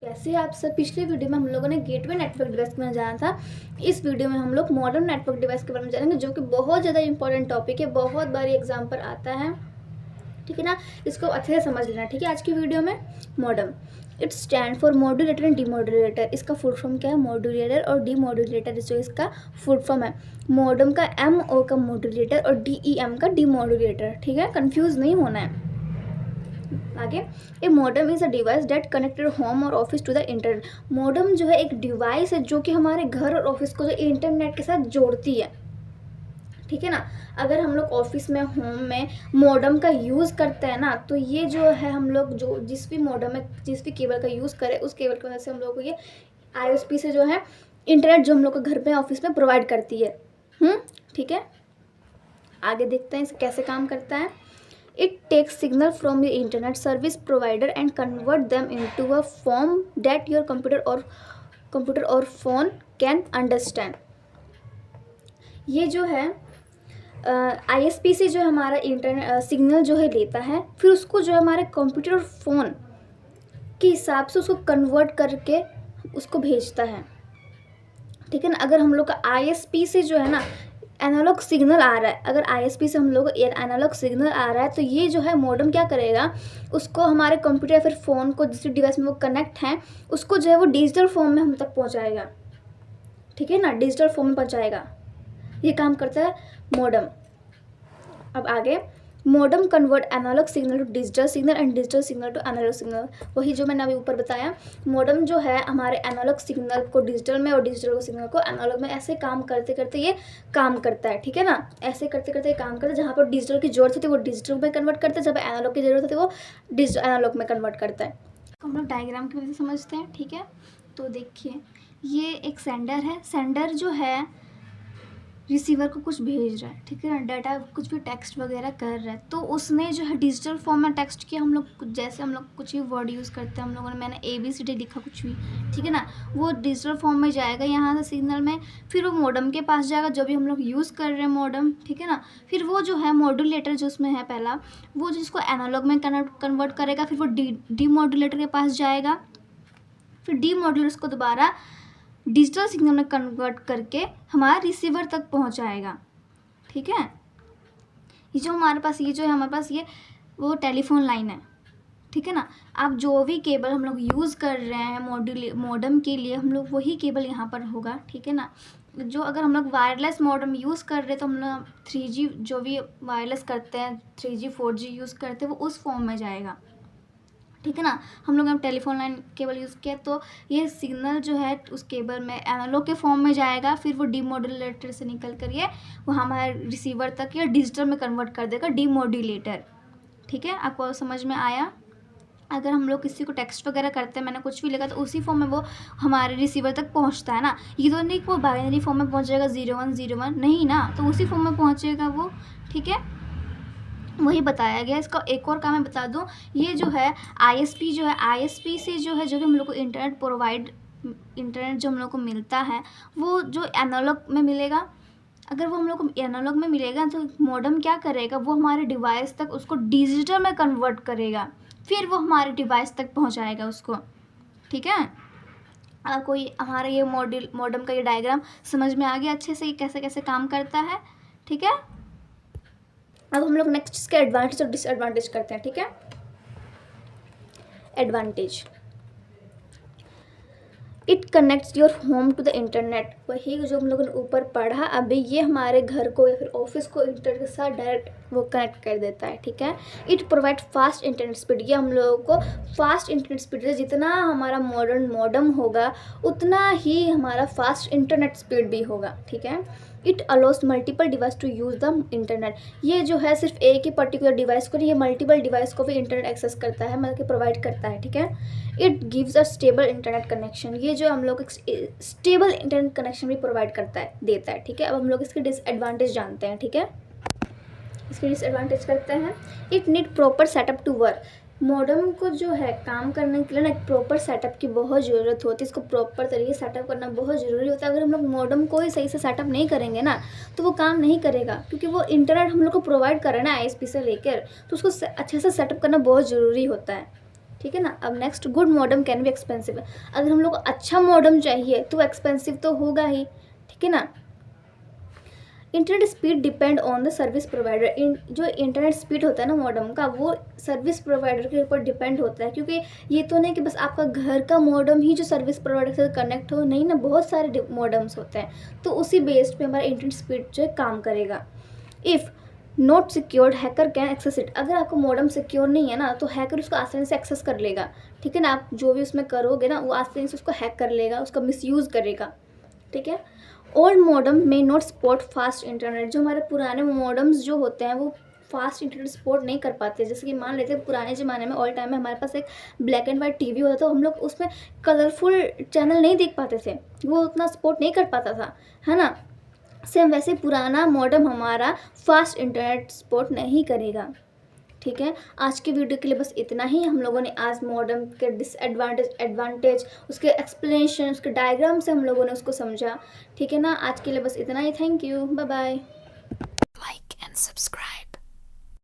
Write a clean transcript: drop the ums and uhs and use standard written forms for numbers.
कैसे आप सब। पिछले वीडियो में हम लोगों ने गेटवे नेटवर्क डिवाइस के बारे में जाना था। इस वीडियो में हम लोग मॉडर्न नेटवर्क डिवाइस के बारे में जानेंगे, जो कि बहुत ज़्यादा इंपॉर्टेंट टॉपिक है, बहुत बार एग्जाम पर आता है। ठीक है ना, इसको अच्छे से समझ लेना। ठीक है, आज की वीडियो में modem, it stand for modulator and demodulator. इसका फुल फॉर्म क्या है? मॉड्यूलेटर और डीमॉड्यूलेटर जो इसका फुल फॉर्म है। मॉडम का MO का मॉड्यूलेटर और DEM का डीमॉड्यूलेटर। ठीक है, कंफ्यूज नहीं होना है। आगे, a modem is a device that connected home और office to the internet. Modem जो है एक डिवाइस है जो कि हमारे घर और ऑफिस को जो इंटरनेट के साथ जोड़ती है। ठीक है ना, अगर हम लोग ऑफिस में, होम में मॉडम का यूज़ करते हैं ना, तो ये जो है हम लोग जो जिस भी मॉडम में जिस भी केबल का यूज़ करें, उस केबल की वजह से हम लोग को ये ISP से जो है इंटरनेट जो हम लोग को घर पे ऑफिस में प्रोवाइड करती है। ठीक है, आगे देखते हैं इसे कैसे काम करता है। It takes signal from the internet service provider and convert them into a form that your computer or phone can understand. ये जो है ISP से जो हमारा इंटरनेट सिग्नल जो है लेता है, फिर उसको जो है हमारे कंप्यूटर और फ़ोन के हिसाब से उसको कन्वर्ट करके उसको भेजता है। ठीक है ना, अगर हम लोग का ISP से जो है ना एनालॉग सिग्नल आ रहा है, अगर ISP से हम लोग एनालॉग सिग्नल आ रहा है, तो ये जो है मॉडम क्या करेगा, उसको हमारे कंप्यूटर या फिर फ़ोन को जिस डिवाइस में वो कनेक्ट हैं, उसको जो है वो डिजिटल फॉर्म में हम तक पहुंचाएगा। ठीक है ना, डिजिटल फॉर्म में पहुंचाएगा। ये काम करता है मॉडम। अब आगे, modem convert analogue signal to digital signal and digital signal to analogue signal. वही जो मैंने अभी ऊपर बताया, मॉडम जो है हमारे एनालॉग सिग्नल को डिजिटल में और डिजिटल सिग्नल को एनालॉग में, ऐसे काम करते करते ये काम करता है। ठीक है ना, ऐसे करते करते ये काम करता है। जहाँ पर डिजिटल की जरूरत होती है वो डिजिटल में कन्वर्ट करता है, जब एनालॉग की जरूरत होती है वो डिजिटल एनालॉग में कन्वर्ट करता है। हम लोग डायग्राम की वजह से समझते हैं। ठीक है, तो देखिए ये एक सेंडर है। सेंडर जो है रिसीवर को कुछ भेज रहा है। ठीक है ना, डाटा कुछ भी टेक्स्ट वगैरह कर रहा है, तो उसने जो है डिजिटल फॉर्म में टेक्स्ट किया। हम लोग जैसे हम लोग कुछ भी वर्ड यूज़ करते हैं, हम लोगों ने, मैंने ABCD लिखा कुछ भी, ठीक है ना, वो डिजिटल फॉर्म में जाएगा यहाँ से सिग्नल में, फिर वो मॉडम के पास जाएगा जो भी हम लोग यूज़ कर रहे हैं मॉडम। ठीक है ना, फिर वो जो है मॉड्यूलेटर जो उसमें है पहला, वो जिसको एनालॉग में कन्वर्ट करेगा, फिर वो डीमॉड्यूलेटर के पास जाएगा, फिर डीमॉड्यूलेटर उसको दोबारा डिजिटल सिग्नल में कन्वर्ट करके हमारा रिसीवर तक पहुंचाएगा। ठीक है, ये जो हमारे पास ये वो टेलीफोन लाइन है। ठीक है ना, अब जो भी केबल हम लोग यूज़ कर रहे हैं मॉडम के लिए, हम लोग वही केबल यहाँ पर होगा। ठीक है ना, जो अगर हम लोग वायरलेस मॉडम यूज़ कर रहे हैं, तो हम लोग 3G जो भी वायरलेस करते हैं, 3G 4G यूज़ करते हैं, वो उस फॉर्म में जाएगा। ठीक है ना, हम लोग टेलीफोन लाइन केबल यूज़ किया, तो ये सिग्नल जो है उस केबल में एनालॉग के फॉर्म में जाएगा, फिर वो डीमॉड्यूलेटर से निकल कर ये वो हमारे रिसीवर तक या डिजिटल में कन्वर्ट कर देगा डीमॉड्यूलेटर। ठीक है, आपको समझ में आया? अगर हम लोग किसी को टेक्स्ट वगैरह करते हैं, मैंने कुछ भी लिखा, तो उसी फॉर्म में वो हमारे रिसीवर तक पहुंचता है ना। ये तो नहीं कि वो बाइनरी फॉर्म में पहुंचेगा 0101, नहीं ना, तो उसी फॉर्म में पहुंचेगा वो। ठीक है, वही बताया गया। इसका एक और काम मैं बता दूं, ये जो है ISP जो है, ISP से जो है जो भी हम लोग को इंटरनेट जो हम लोग को मिलता है, वो जो एनालॉग में मिलेगा, अगर वो हम लोग को एनालॉग में मिलेगा, तो मॉडम क्या करेगा, वो हमारे डिवाइस तक उसको डिजिटल में कन्वर्ट करेगा, फिर वो हमारे डिवाइस तक पहुंचाएगा उसको। ठीक है, कोई हमारा ये मॉडम का ये डायग्राम समझ में आ गया अच्छे से, ये कैसे कैसे काम करता है। ठीक है, अब हम लोग नेक्स्ट इसके एडवांटेज और डिसएडवांटेज करते हैं। ठीक है, advantage, it connects your home to the internet. वही जो हम लोगों ने ऊपर पढ़ा अभी, ये हमारे घर को या फिर ऑफिस को इंटरनेट के साथ डायरेक्ट वो कनेक्ट कर देता है। ठीक है, it provide fast internet speed. ये हम लोगों को फास्ट इंटरनेट स्पीड है, जितना हमारा मॉडर्न मॉडम होगा उतना ही हमारा फास्ट इंटरनेट स्पीड भी होगा। ठीक है, it allows multiple device to use the internet. ये जो है सिर्फ एक ही पर्टिकुलर डिवाइस को नहीं, ये मल्टीपल डिवाइस को भी इंटरनेट एक्सेस करता है, मतलब कि प्रोवाइड करता है। ठीक है, it gives a stable internet connection. ये जो हम लोग स्टेबल इंटरनेट कनेक्शन भी प्रोवाइड देता है। ठीक है, अब हम लोग इसके डिसएडवांटेज जानते हैं। ठीक है, इसके डिसएडवांटेज करते हैं। It need proper setup to work. Modem को जो है काम करने के लिए ना एक प्रॉपर सेटअप की बहुत ज़रूरत होती है। इसको प्रॉपर तरीके से सेटअप करना बहुत ज़रूरी होता है। अगर हम लोग मॉडम को ही सही से सेटअप नहीं करेंगे ना, तो वो काम नहीं करेगा, क्योंकि वो इंटरनेट हम लोग को प्रोवाइड कर रहा है ना ISP से लेकर, तो उसको अच्छे से सेटअप करना बहुत ज़रूरी होता है। ठीक है ना। अब next, good modem can be expensive. अगर हम लोग को अच्छा मॉडेम चाहिए तो एक्सपेंसिव तो होगा ही, ठीक है ना। Internet speed depend on the service provider. जो इंटरनेट स्पीड होता है ना मॉडेम का, वो सर्विस प्रोवाइडर के ऊपर डिपेंड होता है, क्योंकि ये तो नहीं कि बस आपका घर का मॉडेम ही जो सर्विस प्रोवाइडर से कनेक्ट हो, नहीं ना, बहुत सारे मॉडेम्स होते हैं, तो उसी बेस्ड पे हमारा इंटरनेट स्पीड जो है काम करेगा। If not secured, hacker can access it. अगर आपका मॉडेम सिक्योर नहीं है ना, तो हैकर उसको आसानी से एक्सेस कर लेगा, ठीक है ना। आप जो भी उसमें करोगे ना, वो आसानी से उसको हैक कर लेगा, उसका मिसयूज़ करेगा, ठीक है। ओल्ड मॉडेम में नॉट सपोर्ट फास्ट इंटरनेट। जो हमारे पुराने मॉडेम्स जो होते हैं वो फास्ट इंटरनेट सपोर्ट नहीं कर पाते। जैसे कि मान लेते हैं पुराने ज़माने में, ऑल टाइम में हमारे पास एक ब्लैक एंड वाइट टीवी होता था, तो हम लोग उसमें कलरफुल चैनल नहीं देख पाते थे, वो उतना सपोर्ट नहीं कर पाता था, है ना। सेम वैसे पुराना मॉडेम हमारा फास्ट इंटरनेट सपोर्ट नहीं करेगा, ठीक है। आज के वीडियो के लिए बस इतना ही। हम लोगों ने आज मॉडेम के डिसएडवांटेज, एडवांटेज, उसके एक्सप्लेनेशन, उसके डायग्राम से हम लोगों ने उसको समझा, ठीक है ना। आज के लिए बस इतना ही। Thank you, bye bye. Like and subscribe.